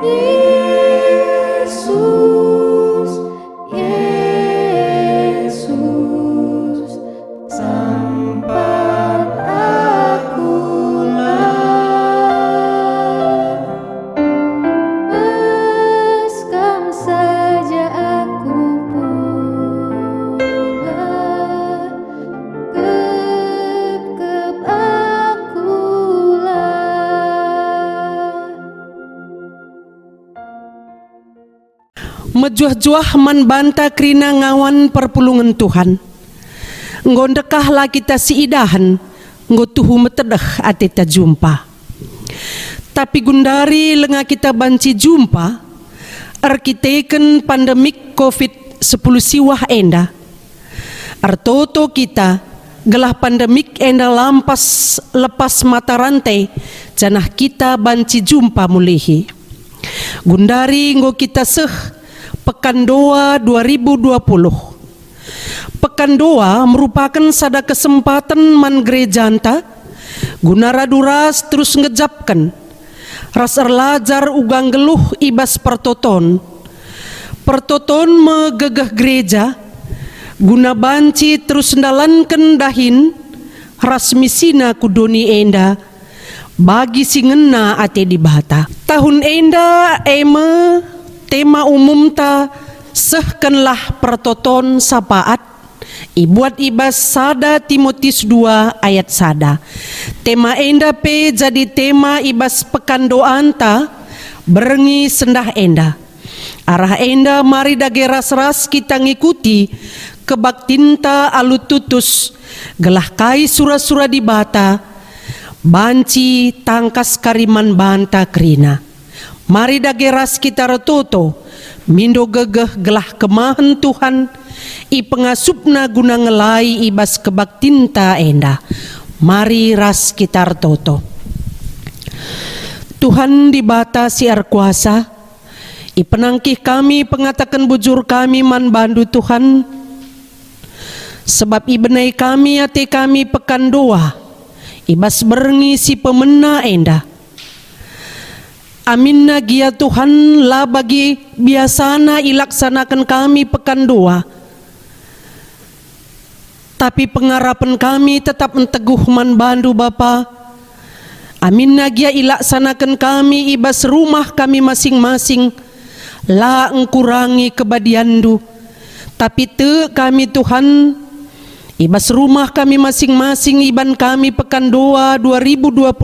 Yesus, Yesus, sampai akulah. Beskam saja aku pulang, kep akulah. Mejuah-juah man banta krina ngawan perpulungan Tuhan. Ngondekahlah kita si idahan, ngotuhu metedeh ate ta jumpa. Tapi gundari lenga kita banci jumpa, arkiteken pandemik COVID-10 siwah enda. Artoto kita gelah pandemik enda lampas lepas mata rantai, janah kita banci jumpa mulihi. Gundari nggo kita Pekan Doa 2020. Pekan Doa merupakan sada kesempatan man gerejanta guna raduras terus ngejapkan ras erlajar ugang geluh ibas pertoton megegeh gereja guna banci terus ndalanken dahin ras misina kudoni enda bagi singena ate dibata. Tahun enda tema umum ta sehkenlah pertoton sapaat ibuat ibas sada Timotius 2 ayat sada. Tema enda pe jadi tema ibas pekan doanta berengi sendah enda. Arah enda mari dage ras-ras kita ngikuti kebaktinta alututus gelah kai sura-sura dibata banci tangkas kariman banta krina. Mari dageras kita retoto mindo gegeh gelah kemahan Tuhan i pengasupna guna ngelai ibas kebaktinta enda. Mari ras kita retoto. Tuhan dibata siar kuasa i penangkih kami pengatakan bujur kami man bandu Tuhan sebab i benai kami ate kami pekan doa ibas berengi si pemena enda. Aminna gia Tuhan lah bagi biasana ilaksanakan kami pekan doa. Tapi pengarapan kami tetap menteguh man bandu Bapa. Aminna gia ilaksanakan kami ibas rumah kami masing-masing. La engkurangi kebadiandu. Tapi te kami Tuhan ibas rumah kami masing-masing iban kami pekan doa 2020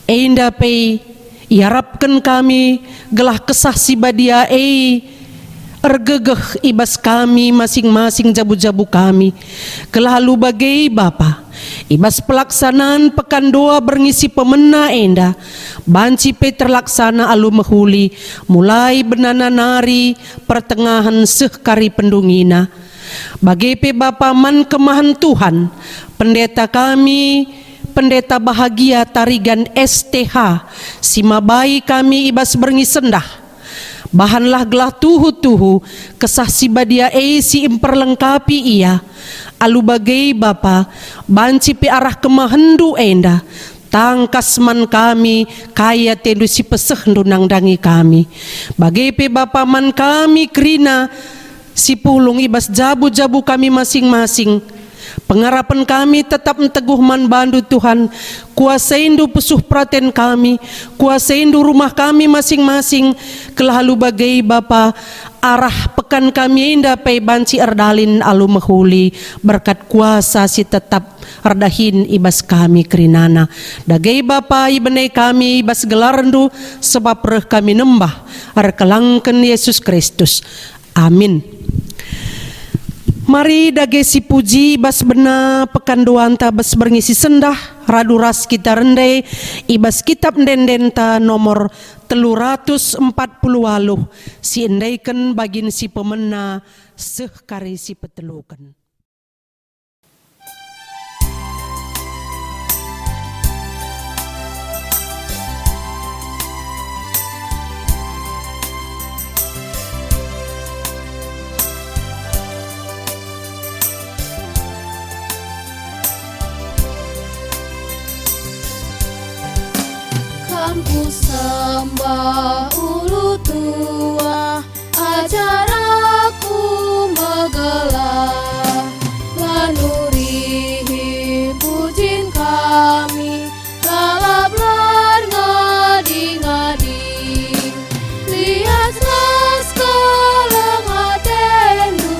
enda pe iharapkan kami gelah kesah si badia ergegeh ibas kami masing-masing jabu-jabu kami gelah lu bagai Bapa ibas pelaksanaan pekan doa berngisi pemena enda banci pe terlaksana alu mehuli mulai benana nari pertengahan sehkari pendungina bagai pe Bapa man kemahan Tuhan pendeta kami pendeta bahagia tarigan STH simabai kami ibas berngi sendah bahanlah gelah tuhu-tuhu kesah si badia si imperlengkapi ia alu bagai Bapa banci pe arah kemahendu enda tangkas man kami kaya tendu si peseh ndunang dangi kami bagai pe Bapa man kami krina si pulung ibas jabu-jabu kami masing-masing. Pengarapan kami tetap menteguh man bandu Tuhan. Kuasaindu pesuh praten kami, kuasaindu rumah kami masing-masing. Kelahalu bagai Bapa arah pekan kami indah pai banci erdalin alu mehuli berkat kuasa si tetap erdahin ibas kami kerinana. Dagai Bapa ibenai kami ibas gelarandu sebab reh kami nembah arkelangken Yesus Kristus. Amin. Mari dage si puji bas bena pekan doanta bas berngisi sendah radu ras kita rendai ibas kitab ndendenta nomor 340 si endaiken bagin si pemena sehkari si petelukan. Kampus sembah ulu tua, acaraku menggelar, lanurihi pujin kami, kalablar ngadi-ngadi, lihatlah sekarang hatendu,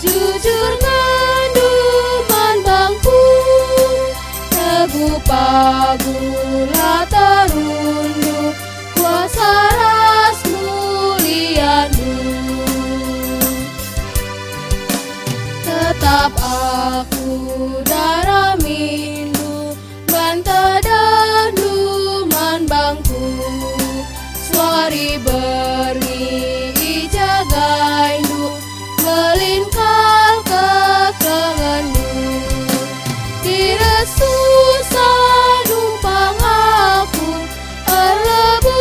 jujur nganduman bangku, teguh pagula tarundu, kuasa ras mulianu. Tetap aku darah mindu, banta dahdu man bangku, suari berni ijagaindu, melingkar kekengandu, tidak susah numpang aku, erlebu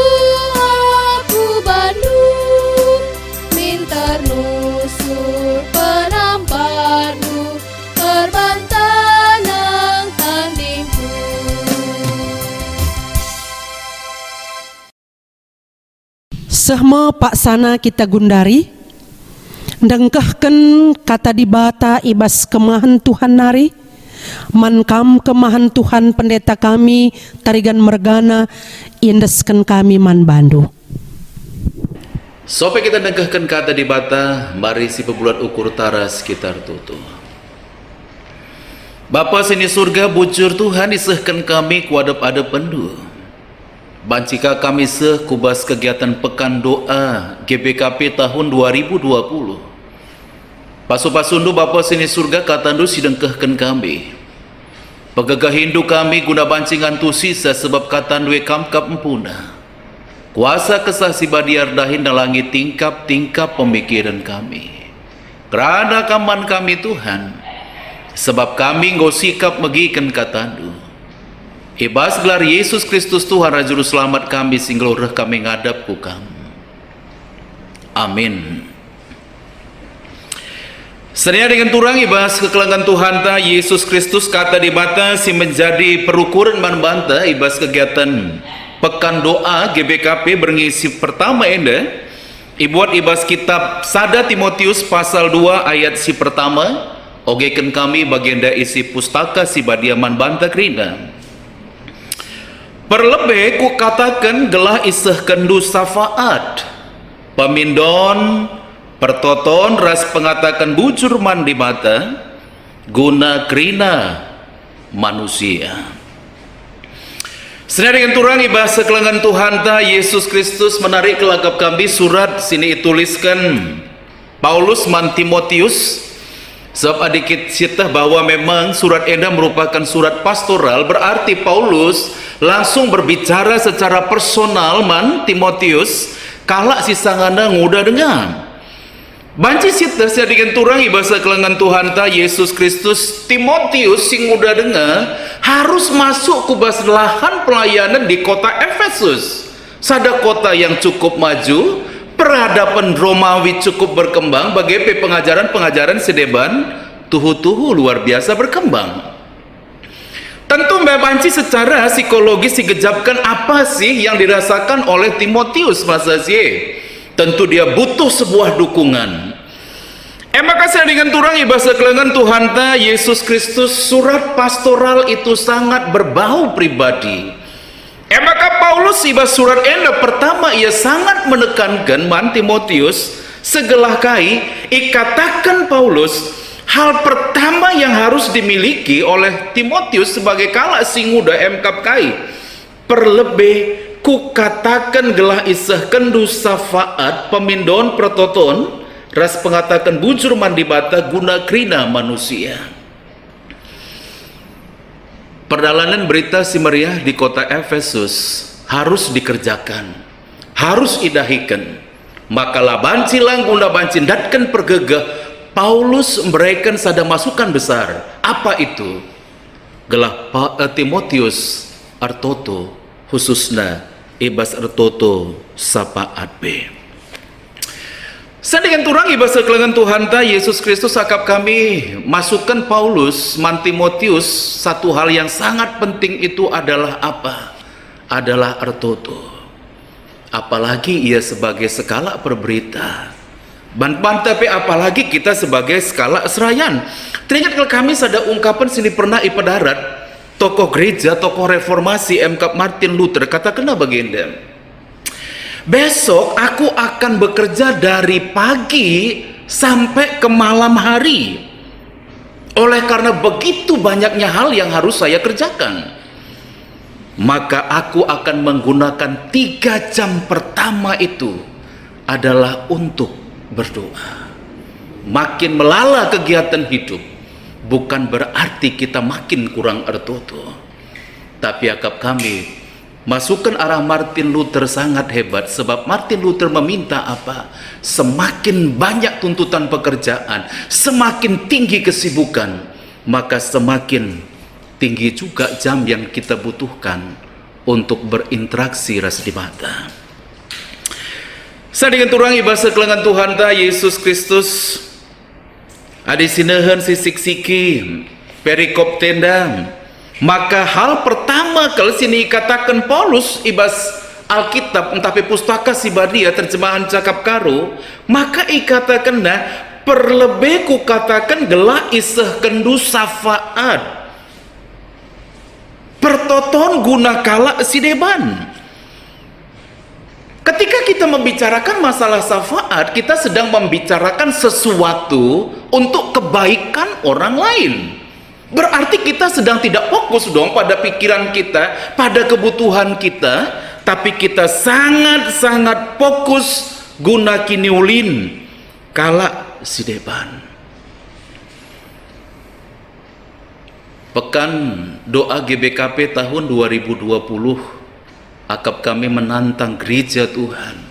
aku Bandung, minter nusur penampandu, perbantanang tandingku. Sehma paksana kita gundari, dengkahkan kata dibata ibas kemahan Tuhan nari, mankam kemahan Tuhan pendeta kami tarigan mergana, indeskan kami man bandu. Sampai kita dengkahkan kata dibata, mari si pebulat ukur tara sekitar tutu. Bapa sini surga bujur Tuhan isehkan kami kuadap-adap pendu. Bancika kami seh kubas kegiatan pekan doa GBKP tahun 2020. Pasu-pasundu Bapa sini surga katandu sidengkahkan kami. Pegagah Hindu kami guna bancingan tu sisa sebab katandu kamkap empuna. Kuasa kesah si badiar dahin dalangi tingkap-tingkap pemikiran kami. Kerana kaman kami Tuhan, sebab kami nggo sikap megikan katandu. Ibas gelar Yesus Kristus Tuhan Raja Juru Selamat kami singgloh kami ngadap ku kamu. Amin. Senia dengan turang ibas kekelangan Tuhan ta Yesus Kristus kata di mata si menjadi perukuran man banta ibas kegiatan pekan doa GBKP berngisi pertama enda ibuat ibas kitab Sada Timotius pasal 2 ayat si pertama ogekan kami bagianda isi pustaka si badiaman banta kerina. Perlebih ku katakan gelah iseh kendu safaat, pemindon, pertoton ras pengatakan bujur man di mata, guna kerina manusia. Senada dengan turang ibas kelangan Tuhan ta Yesus Kristus menarik kelakap kami surat sini tuliskan Paulus man Timotius. Sebab adikit cita bahwa memang surat enda merupakan surat pastoral, berarti Paulus langsung berbicara secara personal man Timotius kalak si sangana nguda dengan banci cita sadikan turang ibasa kelangan Tuhan ta Yesus Kristus Timotius sing nguda dengar harus masuk ke bas lahan pelayanan di kota Efesus, sada kota yang cukup maju, peradaban Romawi cukup berkembang, bagi pengajaran-pengajaran sedeban tuhu-tuhu luar biasa berkembang. Tentu Mbak Banci secara psikologis digejapkan apa sih yang dirasakan oleh Timotius masa sih? Tentu dia butuh sebuah dukungan. Maka saya dengan turang ibasa kelangan Tuhan ta Yesus Kristus surat pastoral itu sangat berbau pribadi. Maka Paulus ibas surat enda pertama ia sangat menekankan man Timotius segelah kai ikatakan Paulus hal pertama yang harus dimiliki oleh Timotius sebagai kalak singuda emkap kai perlebih ku katakan gelah isah kendu safaat pemindon pertoton ras pengatakan bujur mandi bata guna krina manusia. Perjalanan berita si meriah di kota Efesus harus dikerjakan, harus idahikan. Maka laban silang guna bancindatkan pergegah Paulus memberikan sada masukan besar. Apa itu? Gelah Timotius artoto khususna ibas artoto sapaat B. Sedangkan turang ibas kelangan Tuhan ta Yesus Kristus akap kami masukkan Paulus man Timotius satu hal yang sangat penting itu adalah apa? Adalah artoto. apalagi ia sebagai skala perberita. Tapi apalagi kita sebagai skala serayan. Teringat kalau kami ada ungkapan sini pernah ipadarat tokoh gereja, tokoh reformasi MK Martin Luther katakan baginda, besok aku akan bekerja dari pagi sampai ke malam hari. Oleh karena begitu banyaknya hal yang harus saya kerjakan, maka aku akan menggunakan 3 jam pertama itu adalah untuk berdoa. Makin melala kegiatan hidup bukan berarti kita makin kurang ertoto, tapi akap kami masukkan arah Martin Luther sangat hebat. Sebab Martin Luther meminta apa? Semakin banyak tuntutan pekerjaan, semakin tinggi kesibukan, maka semakin tinggi juga jam yang kita butuhkan untuk berinteraksi ras di mata. Sadingan turang ibasa kelengan Tuhan ta Yesus Kristus adi sinehen sisik siki perikop tenda. Maka hal pertama kalau sini katakan Paulus ibas Alkitab tapi pustaka Sibadia terjemahan cakap karo, maka ikatakan dah perlebih ku katakan gelah iseh kendu safaat pertoton guna kala sideban. Ketika kita membicarakan masalah syafaat, kita sedang membicarakan sesuatu untuk kebaikan orang lain. Berarti kita sedang tidak fokus dong pada pikiran kita, pada kebutuhan kita, tapi kita sangat-sangat fokus guna kiniulin kala sideban. Pekan doa GBKP tahun 2020 akap kami menantang gereja Tuhan.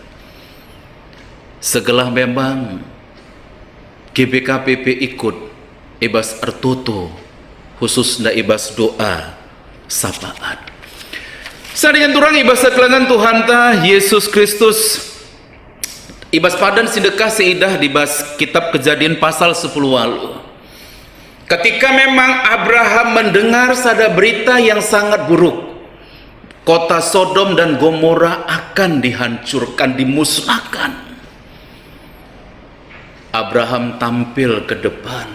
Segala memang GBKPP ikut ibas ertoto khusus nda ibas doa sapaat. Sadingan turang ibas kelengan Tuhan ta Yesus Kristus ibas padan sedekah seidah dibas kitab Kejadian pasal 10 walu. Ketika memang Abraham mendengar sada berita yang sangat buruk, kota Sodom dan Gomora akan dihancurkan, dimusnahkan. Abraham tampil ke depan,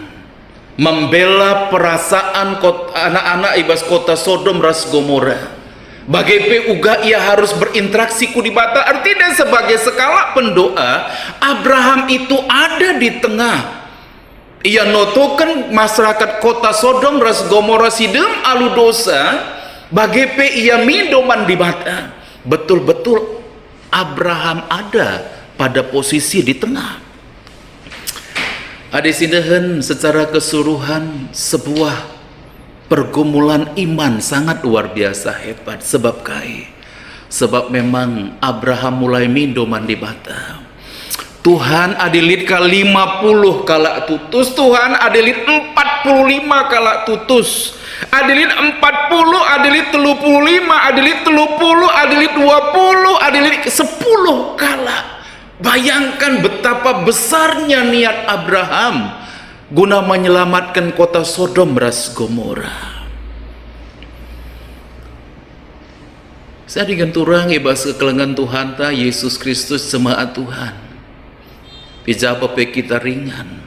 membela perasaan anak-anak ibas kota Sodom ras Gomora. Bagai uga ia harus berinteraksi ku di bata. Artinya sebagai skala pendoa, Abraham itu ada di tengah. Ia notokan masyarakat kota Sodom ras Gomora sidem alu dosa. Bagepe ia mindoman di mata. Betul-betul Abraham ada pada posisi di tengah. Ada sindahan secara keseluruhan sebuah pergumulan iman sangat luar biasa hebat. Sebab sebab memang Abraham mulai mindoman di mata. Tuhan adilit ke 50 kala tutus, Tuhan adilit 45 kala tutus, adilit 40, adilit 35, adilit 30, adilit 20, adilit 10 kala. Bayangkan betapa besarnya niat Abraham guna menyelamatkan kota Sodom ras Gomora. Saya diganturang ibas kekelengan Tuhan ta Yesus Kristus semaat Tuhan. Pijapa pe kita ringan.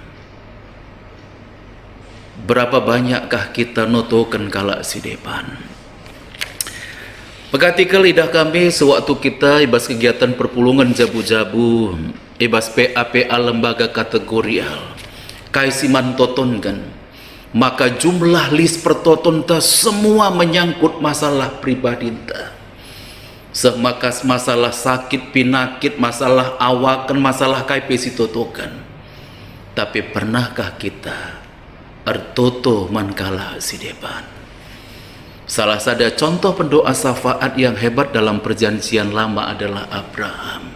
Berapa banyakkah kita notokan kala si depan? Pegatika lidah kami sewaktu kita ibas kegiatan perpulungan jabu-jabu, ibas PA lembaga kategorial, kaisiman totonkan, maka jumlah list pertoton ta semua menyangkut masalah pribadi ta. Semakas masalah sakit, pinakit, masalah awakan, masalah kaipesi totokan. Tapi pernahkah kita ertoto mankala si depan? Salah satu contoh pendoa syafaat yang hebat dalam perjanjian lama adalah Abraham.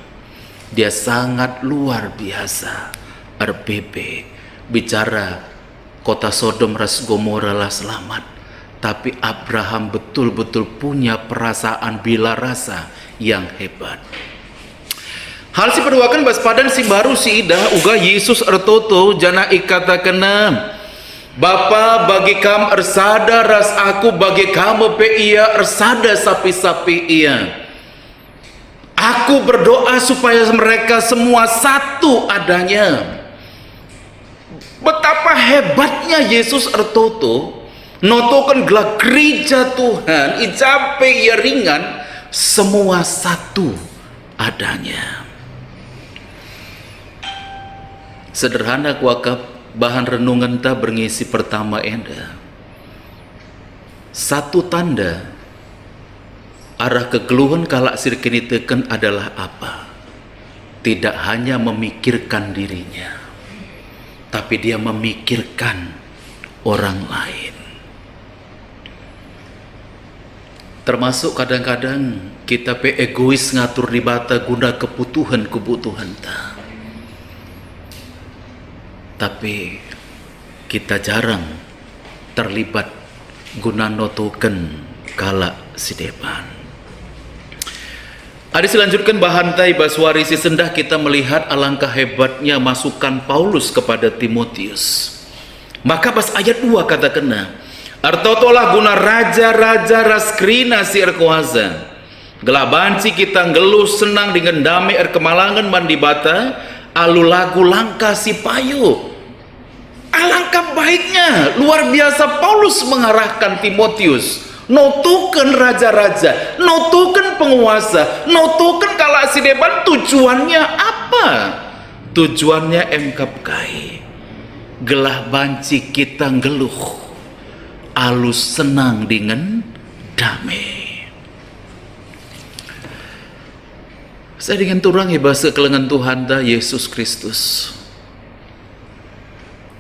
Dia sangat luar biasa. RPP bicara kota Sodom ras Gomora lah selamat. Tapi Abraham betul-betul punya perasaan bila rasa yang hebat. Hal si perduakan bas padan si baru si idah uga Yesus ertoto jana ikata kena Bapa bagi kam ersada ras aku bagi kamu pe ia ersada sapi-sapi ia. Aku berdoa supaya mereka semua satu adanya. Betapa hebatnya Yesus ertoto notokan gelar gereja Tuhan icape ia ringan semua satu adanya. Sederhana kuakap bahan renungan ta berngisi pertama enda. Satu tanda arah kegeluhan kalak sirkini teken adalah apa? Tidak hanya memikirkan dirinya, tapi dia memikirkan orang lain. Termasuk kadang-kadang kita pe egois ngatur di bata guna kebutuhan ta. Tapi kita jarang terlibat guna notoken kalak si depan. Adi selanjutkan bahan tai baswari si sendah kita melihat alangkah hebatnya masukan Paulus kepada Timotius. Maka pas ayat 2 kata kena, artotolah guna raja-raja raskrina si erkuasa. Gelabanci kita ngeluh senang dengan damai erkemalangan mandi bata, alu lagu langkah si payu. Alangkah baiknya, luar biasa Paulus mengarahkan Timotius. Notukan raja-raja, notukan penguasa, notukan kalak si depan. Tujuannya apa? Tujuannya engkap kai gelah banci kita ngeluh alus senang dengan damai. Saya dengan turang bahasa kelengan Tuhan dah Yesus Kristus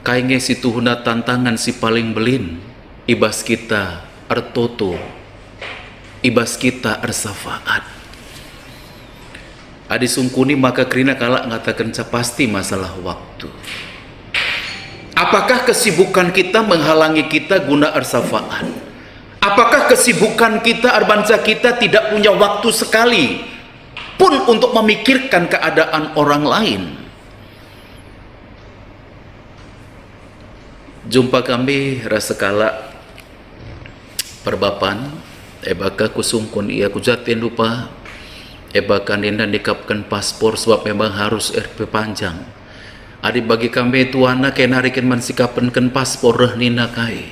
kainge si tuhuna tantangan si paling belin ibas kita ertoto, ibas kita ersafaat. Adi sungkuni maka kerina kalak ngatakan pasti masalah waktu. Apakah kesibukan kita menghalangi kita guna ersafaat? Apakah kesibukan kita erbansa kita tidak punya waktu sekali pun untuk memikirkan keadaan orang lain? Jumpa kami rasa kalak perbapan ebaka kusungkun ia kujatin lupa ebakan indan dikapkan paspor sebab memang harus RP panjang. Adi bagi kami tuana kena narikin mansikapenken paspor rehnina kai.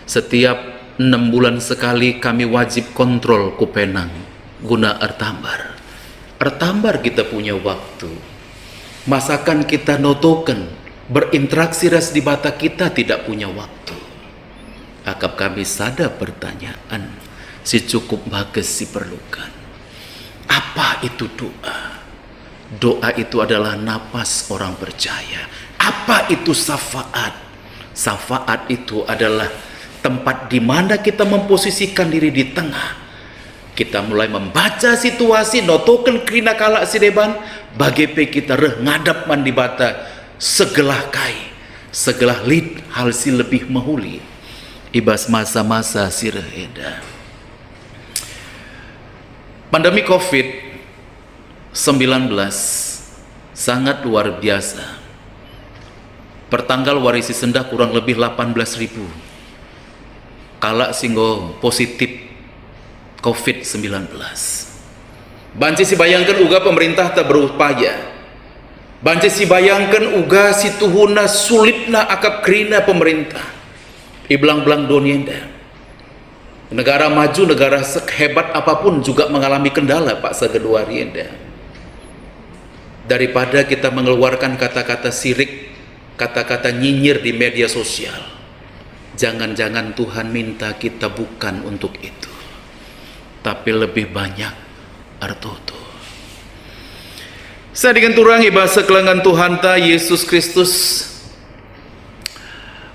Setiap 6 bulan sekali kami wajib kontrol kupenang guna ertambar. Ertambar kita punya waktu. Masakan kita notoken berinteraksi ras di bata kita tidak punya waktu. Akap kami sadar pertanyaan si cukup bagus si perlukan. Apa itu doa? Doa itu adalah napas orang percaya. Apa itu syafaat? Syafaat itu adalah tempat di mana kita memposisikan diri di tengah. Kita mulai membaca situasi notoken krina kalak si deban bagepe kita reh ngadap mandi bata segelah kai, segelah lid hal si lebih mahuli. Ibas masa-masa sirah eda. Pandemi COVID-19 sangat luar biasa. Pertanggal warisi sendah kurang lebih 18.000 kalak singgo positif COVID-19. Banci si bayangkan uga pemerintah tak berupaya. Banci si bayangkan uga si tuhuna sulitna akap krina pemerintah. Iblang-belang donienda. Negara maju, negara sehebat apapun juga mengalami kendala Pak Sagedua rienda. Daripada kita mengeluarkan kata-kata sirik, kata-kata nyinyir di media sosial, jangan-jangan Tuhan minta kita bukan untuk itu, tapi lebih banyak artoto. Saya dengan turang bahasa kelengan Tuhan ta Yesus Kristus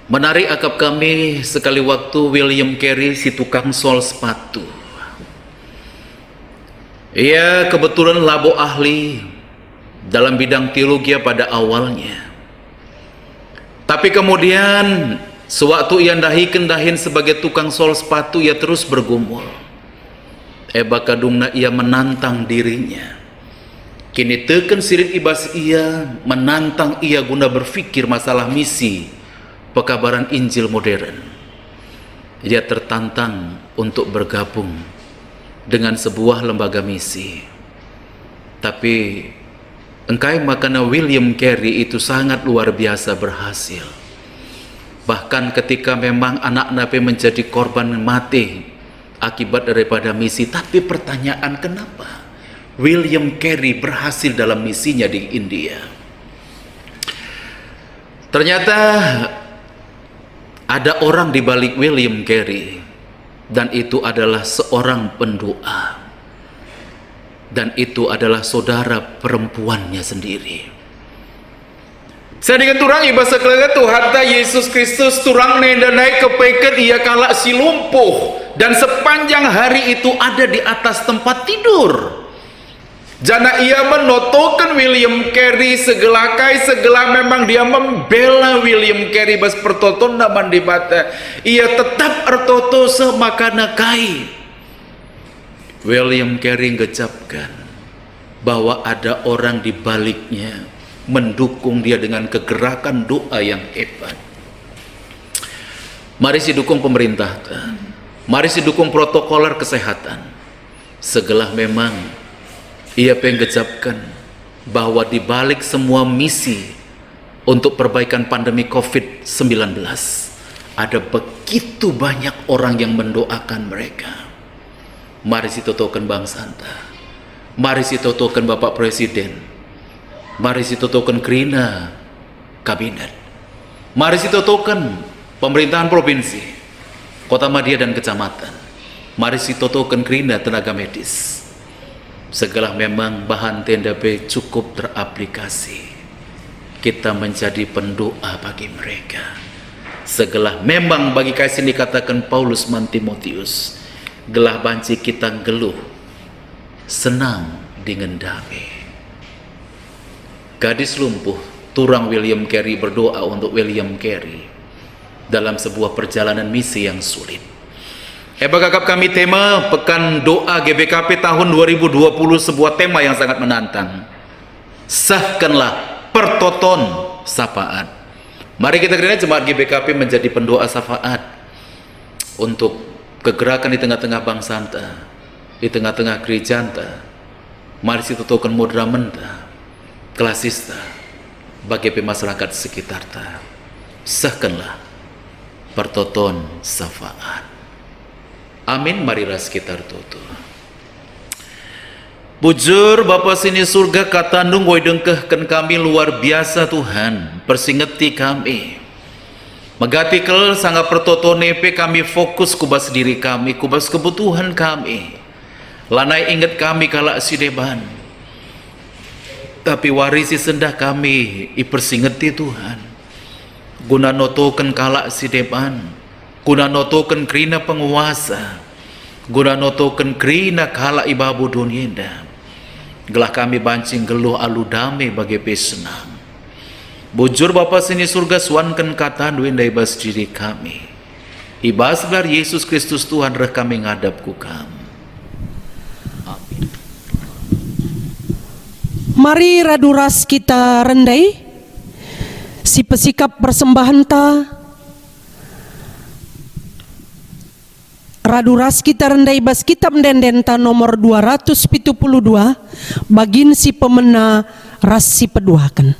menarik akap kami sekali waktu William Carey si tukang sol sepatu. Ia kebetulan labo ahli dalam bidang teologi pada awalnya. Tapi kemudian sewaktu ia dahin sebagai tukang sol sepatu ia terus bergumul. Bakadungna ia menantang dirinya. Kini teken sirik ibas ia menantang ia guna berfikir masalah misi pekabaran Injil modern. Ia tertantang untuk bergabung dengan sebuah lembaga misi. Tapi engkai makana William Carey itu sangat luar biasa berhasil. Bahkan ketika memang anak Nabi menjadi korban mati akibat daripada misi, tapi pertanyaan kenapa William Carey berhasil dalam misinya di India? Ternyata ada orang di balik William Carey, dan itu adalah seorang pendoa, dan itu adalah saudara perempuannya sendiri. Saya dengan turang iba sekelaga Tuhan ta Yesus Kristus turang nenda naik kepeken ia kala si lumpuh, dan sepanjang hari itu ada di atas tempat tidur. Jana ia menotokan William Carey segelakai segala, memang dia membela William Carey bas pertoton naman di bata. Ia tetap ertoto semakana kai. William Carey ngecapkan bahwa ada orang di baliknya mendukung dia dengan kegerakan doa yang hebat. Mari si dukung pemerintah, mari si dukung protokoler kesehatan. Segelah memang ia penggecapkan bahwa di balik semua misi untuk perbaikan pandemi COVID-19 ada begitu banyak orang yang mendoakan mereka. Mari si totokan Bang Santa, mari si totokan Bapak Presiden, mari si totokan Krina Kabinet, mari si totokan pemerintahan provinsi, kota Madia dan kecamatan, mari si totokan Krina tenaga medis. Segala memang bahan tenda B cukup teraplikasi. Kita menjadi pendoa bagi mereka. Segala memang bagi kasih dikatakan Paulus man Timotius, gelah banci kita geluh, senang dengan damai. Gadis lumpuh, turang William Carey berdoa untuk William Carey dalam sebuah perjalanan misi yang sulit. Bagagap kami tema Pekan Doa GBKP tahun 2020, sebuah tema yang sangat menantang. Sahkanlah pertoton syafaat. Mari kita kiranya jemaat GBKP menjadi pendoa syafaat untuk kegerakan di tengah-tengah bangsa anta, di tengah-tengah gereja anta. Mari kita tutukan modra menta, kelasista, bagi masyarakat sekitar ta. Sahkanlah pertoton syafaat. Amin. Marilah sekitar tutup. Bujur Bapa sini surga katandung woi dengkehkan kami luar biasa Tuhan, persingeti kami. Megati kel sangat pertotonepe kami fokus kubas diri kami, kubas kebutuhan kami. Lanai ingat kami kalak sideban. Tapi warisi sendah kami ipersingeti Tuhan. Guna notoken kalak sideban. Guna notoken krina penguasa, guna notoken krina kala ibabu dunia. Gelah kami bancing geluh alu damai bagi pesenang. Bujur Bapa sini surga suankan kata duin dari bas diri kami. Ibas bar Yesus Kristus Tuhan reh kami ngadap ku kamu. Amin. Mari raduras kita rendai, si pesikap persembahan ta. Raduras kita rendai bas kitab dendenta nomor 272 bagin si pemena ras si peduakan.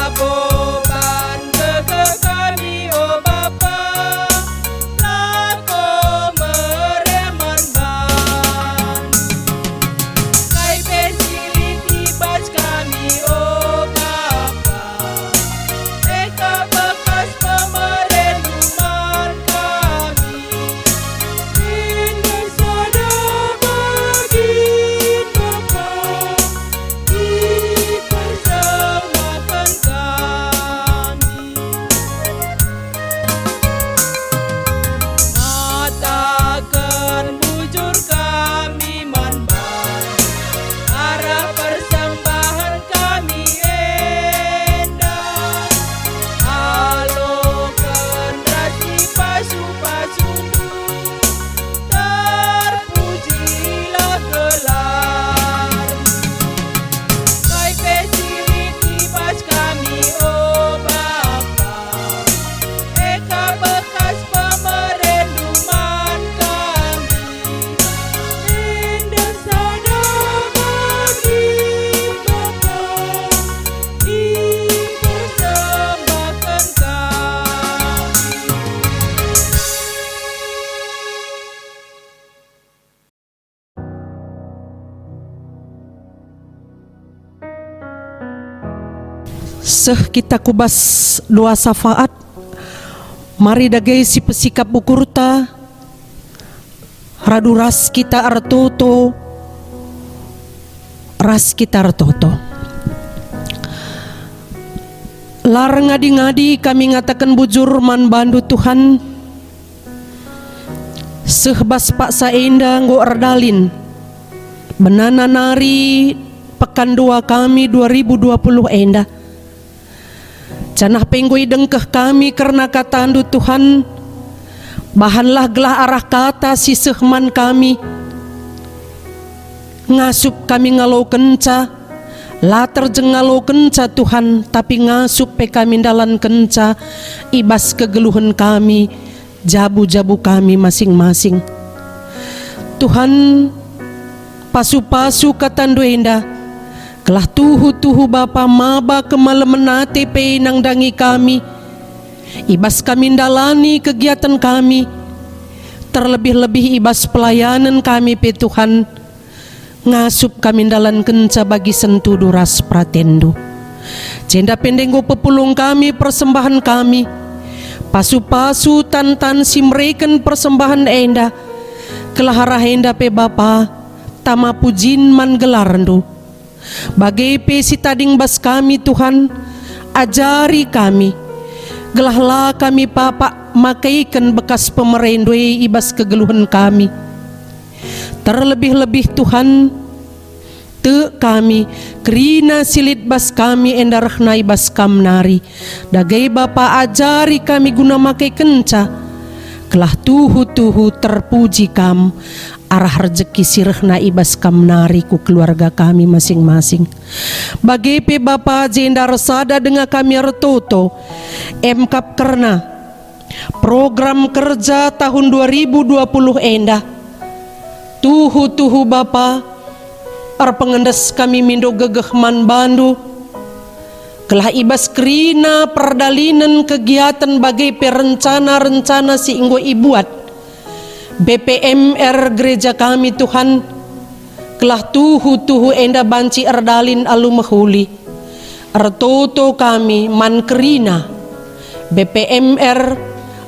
Laboban kekekal Seh kita kubas doa syafaat. Mari dagai si pesikap ukurta radu ras kita artoto, ras kita artoto. Larang ngadi-ngadi kami ngatakan bujur man bandu Tuhan. Sehbas pak saenda nggo erdalin benana nari pekan dua kami 2020 enda. Canah penggoi dengkeh kami karena kata andu Tuhan. Bahanlah gelah arah kata si sehman kami. Ngasup kami ngalau kenca. Latar jeng ngalau kenca Tuhan. Tapi ngasup pe kami dalan kenca. Ibas kegeluhan kami. Jabu-jabu kami masing-masing. Tuhan pasu-pasu kata andu enda. Kelah tuhu-tuhu Bapa maba kemalemenate pe nang dangi kami. Ibas kami dalani kegiatan kami. Terlebih-lebih ibas pelayanan kami pe Tuhan. Ngasup kami dalan kenca bagi sentuh duras pratendo. Cenda pendenggo pepulung kami persembahan kami. Pasu-pasu tantan simreken persembahan enda. Kelah arah enda pe Bapa. Tama pujin man gelarndo. Bagai pesi tading bas kami Tuhan, ajari kami. Gelahlah kami Papa makaikan bekas pemerendoi ibas kegeluhan kami. Terlebih-lebih Tuhan, te kami kerina silit bas kami endarahna ibas kamnari. Dagai Bapa ajari kami guna makai kenca. Kelah tuhu-tuhu terpuji kam. Arah rezeki sirehna ibas kamnari ku keluarga kami masing-masing. Bagi pe Bapa jenda resada dengan kami retoto MKap kerna program kerja tahun 2020 enda. Tuhu-tuhu Bapa pengendes kami mindo gegeh man bandu. Kelah ibas kerina perdalinan kegiatan bagi perencana-rencana si inggo ibuat BPMR gereja kami Tuhan. Kelah tuhu-tuhu enda banci erdalin alu mahuli. Ertoto kami man kerina BPMR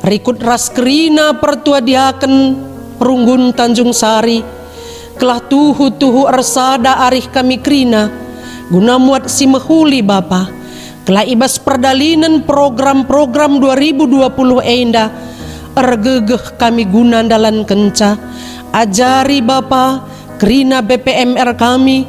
rikut ras kerina pertua diaken perunggun Tanjung Sari. Kelah tuhu-tuhu ersada arih kami kerina guna muat si mahuli Bapa. Kelah ibas perdalinan program-program 2020 enda. Ergegeh kami guna dalan kenca. Ajari Bapa kerina BPMR kami.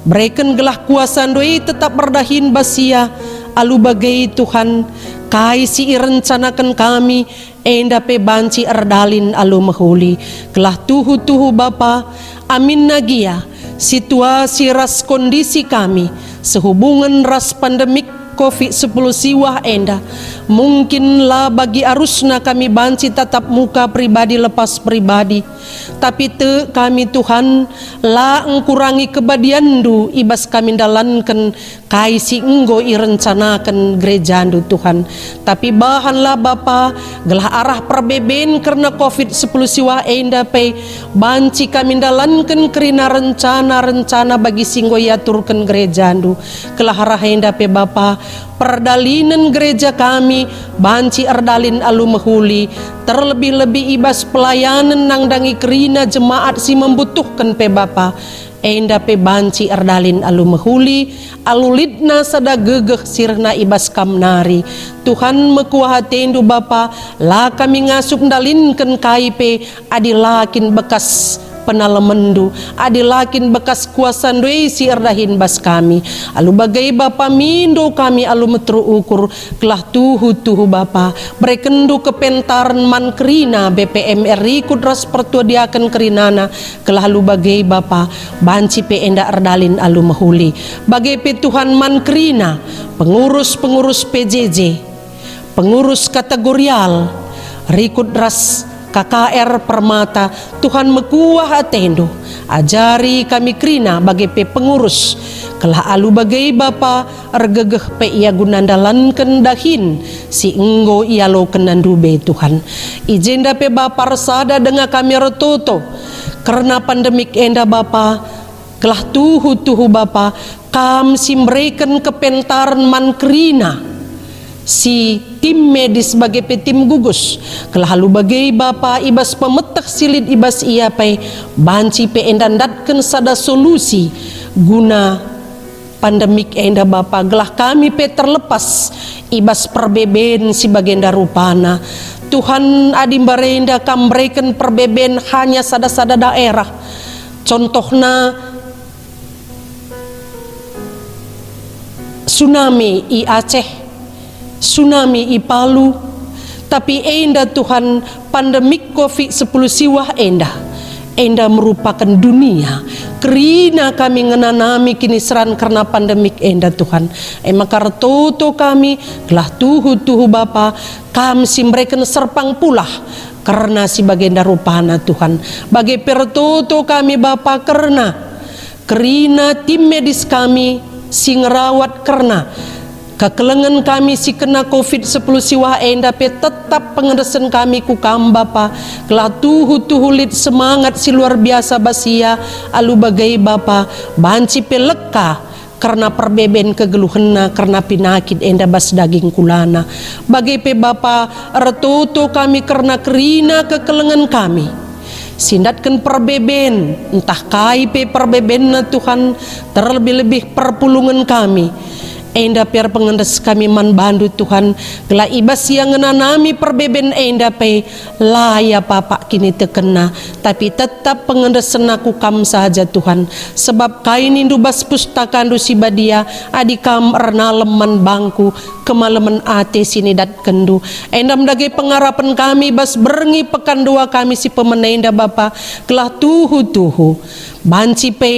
Berikan gelah kuasa doi tetap berdahin basia. Alu bagai Tuhan kai si irencanakan kami. Enda pe banci erdalin alu mahuli. Kelah tuhu-tuhu Bapa. Amin nagia situasi ras kondisi kami. Sehubungan ras pandemik COVID-10 siwah enda. Mungkin lah bagi arusna kami banci tatap muka pribadi lepas pribadi. Tapi te kami Tuhan lah engkurangi kebadiandu ibas kami dalankan kai si enggo irencanakan gerejandu Tuhan. Tapi bahanlah Bapa gelah arah perbeben karena COVID-10 siwah enda pe banci kami dalankan kerina rencana-rencana bagi singgo yaturkan gerejandu. Kelah arah enda pe Bapa perdalinan gereja kami banci erdalin alu mahuli. Terlebih-lebih ibas pelayanan nang dangi kerina jemaat si membutuhkan pe Bapa. Enda pe banci erdalin alu mahuli. Alulidna sada gegeh sirna ibas kamnari. Tuhan mekuah tendu Bapa. La kami ngasup dalinkan kaipe adilakin bekas penalemendu adilakin bekas kuasa ndoi si erdahin bas kami. Alu bagai Bapa mindo kami alu metru ukur kelah tuhu-tuhu Bapa berekendu kepentaran man kerina BPMR ikut ras pertua diakan kerinana. Kelah alu bagai Bapa banci pe enda erdalin alu mahuli. Bagai pe Tuhan man kerina pengurus-pengurus PJJ, pengurus kategorial rikut ras KKR Permata. Tuhan mekuah atendo ajari kami kerina bagi pe pengurus. Kelah alu bagai Bapa ergegeh pe ia gunandalankan dahin si enggo ia lo kenandube Tuhan. Ijenda pe Bapa resada dengan kami retoto karena pandemik enda Bapa Kelah tuhu Bapa, kam simreken kepentaran man kerina si tim medis sebagai tim gugus. Kelah halu bagai Bapa ibas pemetak silid ibas ia pai banci pe endan datken sada solusi guna pandemik enda Bapa. Gelah kami pe terlepas ibas perbeben si bagenda rupana. Tuhan adimbarenda kambreken perbeben hanya sada-sada daerah. Contohna tsunami i Aceh, tsunami i Palu, tapi enda Tuhan pandemik COVID-10 siwah enda merupakan dunia. Kerina kami ngenanami kini seran karena pandemik enda Tuhan. Makar toto kami kelah tuhu Bapa, kami simreken serpang pulah karena si bagenda rupana Tuhan. Bagi pertoto kami Bapa kerina tim medis kami si ngerawat karena kekelengan kami si kena COVID-10 siwah enda pe tetap pengedesan kami ku kam Bapa. Kelah tuhu lid semangat si luar biasa basia alu bagai Bapa banci pe leka karena perbeben kegeluhena karena pinakit enda bas daging kulana. Bagai pe Bapa retoto kami karena kerina kekelengan kami sindatkan perbeben entah kai pe perbeben na Tuhan terlebih-lebih perpulungan kami enda per pengendes kami man bandu Tuhan. Gelah ibas yang ngenanami perbeben enda pe laya Papa kini tekena, tapi tetap pengendesan aku kam saja Tuhan. Sebab kain indu bas pustaka andu si badia adikam erna leman bangku kemalaman ate sini dat kendu. Endam dage pengarapan kami bas berengi pekan dua kami si pemenenda Bapa. Gelah tuhu banci pe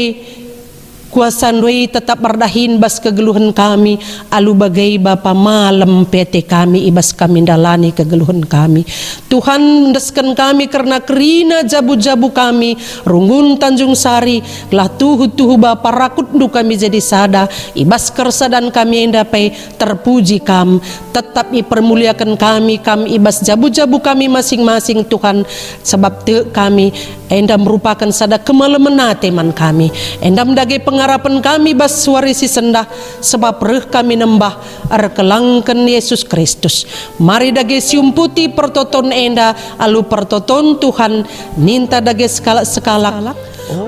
kuasa ndoi tetap berdahin bas kegeluhan kami alu bagai Bapa malam PT kami ibas kami dalani kegeluhan kami. Tuhan deskan kami karena kerina jabu-jabu kami Runggun Tanjung Sari. Lah tuhu Bapa rakut ndu kami jadi sada ibas kersadan kami endapai terpuji kam tetap ipermuliakan kami ibas jabu-jabu kami masing-masing Tuhan. Sebab te kami enda merupakan sada kemalaman teman kami endam dage harapan kami bas suarisi sendah sebab reh kami nembah arkelangken Yesus Kristus. Mari dage sium putih pertoton enda alu pertoton Tuhan ninta dage sekala.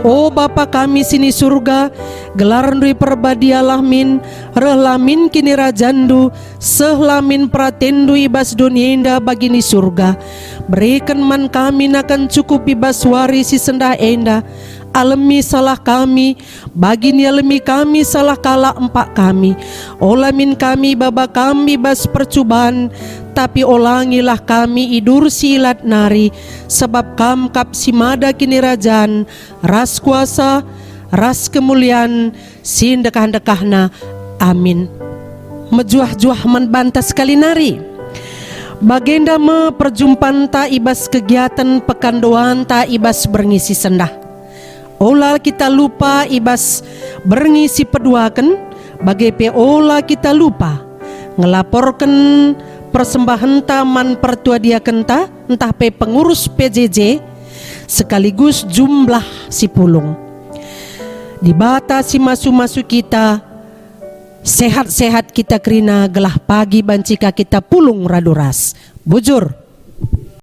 Oh Bapa kami sini surga, gelaran dui perbadialah min, relamin kini rajandu, sehlamin pratendu ibas dunia indah bagini surga. Berikan man kami nakan cukup ibas warisi sendah enda. Alemi salah kami, bagini alemi kami salah kala empak kami. Olamin kami baba kami bas percubaan, tapi olangilah kami idur silat nari. Sebab kam kap simada kini rajan, ras kuasa, ras kemuliaan, sin dekah-dekahna. Amin. Mejuah-juah membantah sekali nari. Bagenda me perjumpaan ta ibas kegiatan pekandoan ta ibas berngisi sendah. Ola kita lupa ibas berngisi peduakan bagai pe ola kita lupa ngelaporkan persembahan taman pertua dia kenta entah pe pengurus PJJ sekaligus jumlah si pulung dibatasi masu-masu kita sehat-sehat kita kerina gelah pagi bancika kita pulung raduras bujur.